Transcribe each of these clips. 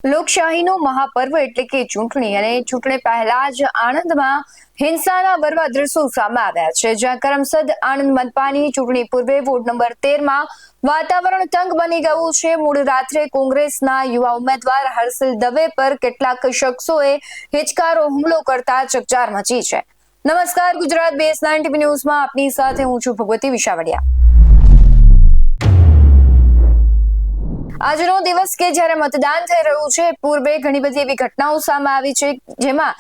લોકશાહીનો મહાપર્વ એટલે કે ચૂંટણી અને ચૂંટણી પહેલા જ આણંદમાં હિંસાના બરવા દ્રશ્યો સામે આવ્યા છે, જ્યાં કરમસદ આણંદ મનપાની ચૂંટણી પૂર્વે વોર્ડ નંબર 13માં વાતાવરણ તંગ બની ગયું છે. મોડી રાત્રે કોંગ્રેસના યુવા ઉમેદવાર હર્ષિલ દવે પર કેટલાક શખ્સોએ હિચકારો હુમલો કરતા ચકચાર મચી છે. નમસ્કાર, ગુજરાત BS9 TV ન્યૂઝમાં આપની સાથે હું છું ભગવતી વિશાવડિયા. આજનો દિવસ કે જ્યારે મતદાન થઈ રહ્યું છે, પૂર્વે ઘણી બધી એવી ઘટનાઓ સામે આવી છે, જેમાં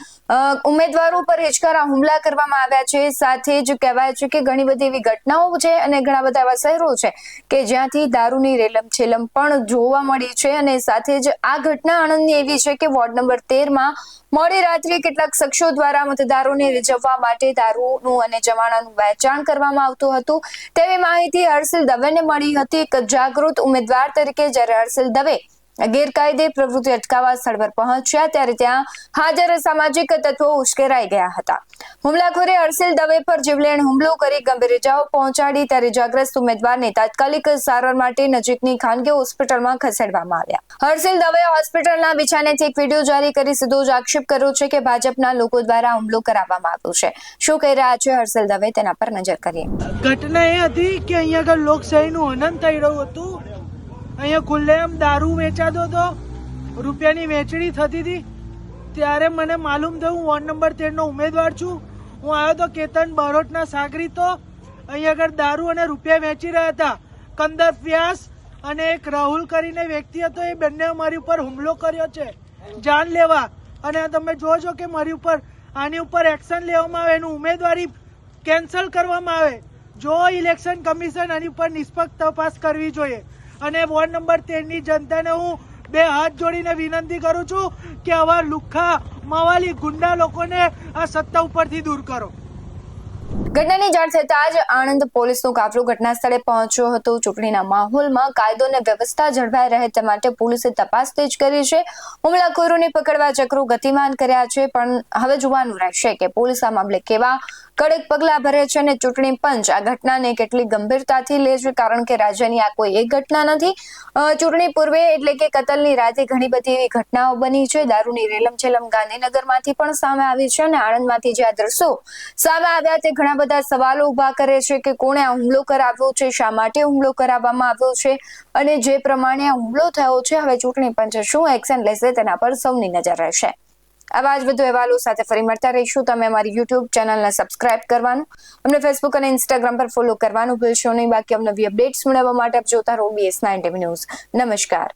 ઉમેદવારો પર હિચકારા હુમલા કરવામાં આવ્યા છે. સાથે જ કહેવાય છે કે ઘણી બધી એવી ઘટનાઓ છે અને ઘણા બધા એવા શહેરો છે કે જ્યાંથી દારૂની રેલમછેલમ પણ જોવા મળી છે. અને સાથે જ આ ઘટના આણંદની એવી છે કે વોર્ડ નંબર 13માં મોડી રાત્રે કેટલાક શખ્સો દ્વારા મતદારોને રીઝવવા માટે દારૂનું અને જમાણાનું વેચાણ કરવામાં આવતું હતું તેવી માહિતી હર્ષિલ દવેને મળી હતી. એક જાગૃત ઉમેદવાર તરીકે જ્યારે હર્ષિલ દવે ગેરકાયદે પ્રવૃત્તિ અટકાવવા સ્થળ પર પહોંચ્યા ત્યારે ત્યાં હાજર સામાજિક તત્વો ઉશ્કેરાઈ ગયા હતા. હુમલાખોરે હર્ષિલ દવે પર જીવલેણ હુમલો કરી ગંભીર ઇજાઓ પહોંચાડી ત્યારે ઇજાગ્રસ્ત ઉમેદવારને તાત્કાલિક સારવાર માટે નજીકની ખાનગી હોસ્પિટલમાં ખસેડવામાં આવ્યા. હર્ષિલ દવે હોસ્પિટલના બિછાનેથી એક વિડીયો જારી કરી સીધો જ આક્ષેપ કર્યો છે કે ભાજપના લોકો દ્વારા હુમલો કરાવવામાં આવ્યો છે. શું કહી રહ્યા છે હર્ષિલ દવે, તેના પર નજર કરીએ. ઘટના એ હતી કે અહીંયા આગળ લોકશાહીનું હનન થઈ રહ્યું હતું. અહીંયા ખુલ્લેઆમ દારૂ વેચાતો હતો, રૂપિયાની વેચણી થતી હતી. ત્યારે મને માલુમ થયું, વોર્ડ નંબર 13 નો ઉમેદવાર છું. હું આવ્યો તો કેતન બારોટના સાગરી તો અહીંયા આગળ દારૂ અને રૂપિયા વેચી રહ્યા હતા. કંદર વ્યાસ અને એક રાહુલ કરીને વ્યક્તિ હતો, એ બંને મારી ઉપર હુમલો કર્યો છે જાન લેવા. અને તમે જોજો કે મારી ઉપર આની ઉપર એક્શન લેવામાં આવે, એનું ઉમેદવારી કેન્સલ કરવામાં આવે. જો ઇલેક્શન કમિશન આની ઉપર નિષ્પક્ષ તપાસ કરવી જોઈએ. અને વોર્ડ નંબર 13 ની જનતાને હું બે હાથ જોડીને વિનંતી કરું છું કે આવા લુખ્ખા મવાલી ગુંડા લોકોને આ સત્તા ઉપરથી દૂર કરો. ઘટનાની જાણ થતાં જ આણંદ પોલીસનો કાફલો ઘટના સ્થળે પહોંચ્યો હતો. ચૂંટણીના માહોલમાં કાયદો અને વ્યવસ્થા જળવાઈ રહે તે માટે પોલીસે તપાસ તેજ કરી છે. હુમલાખોરોને પકડવા ચક્રો ગતિમાન કર્યા છે, પણ હવે જોવાનું રહેશે કે પોલીસ આ મામલે કેવા કડક પગલા ભરે છે અને ચૂંટણી પંચ આ ઘટનાને કેટલી ગંભીરતાથી લે છે, કારણ કે રાજ્યની આ કોઈ એક ઘટના નથી. ચૂંટણી પૂર્વે એટલે કે કતલની રાતે ઘણી બધી એવી ઘટનાઓ બની છે. દારૂની રેલમછેલમ ગાંધીનગરમાંથી પણ સામે આવી છે અને આણંદમાંથી જે આ દ્રશ્યો સામે આવ્યા તે ઘણા બધા સવાલો ઉભા કરે છે કે કોણે આ હુમલો કરાવ્યો છે, શા માટે હુમલો કરાવવામાં આવ્યો છે અને જે પ્રમાણે આ હુમલો થયો છે, હવે ચૂંટણી પંચ શું એક્શન લેશે તેના પર સૌની નજર રહેશે. આવા જ વધુ અહેવાલો સાથે ફરી મળતા રહીશું. તમે અમારી YouTube ચેનલને સબસ્ક્રાઇબ કરવાનું, અમને Facebook અને Instagram પર ફોલો કરવાનું ભૂલશો નહીં. બાકી અમને નવી અપડેટ્સ મેળવવા માટે આપ જોતા રહો BS9 TV ન્યૂઝ. નમસ્કાર.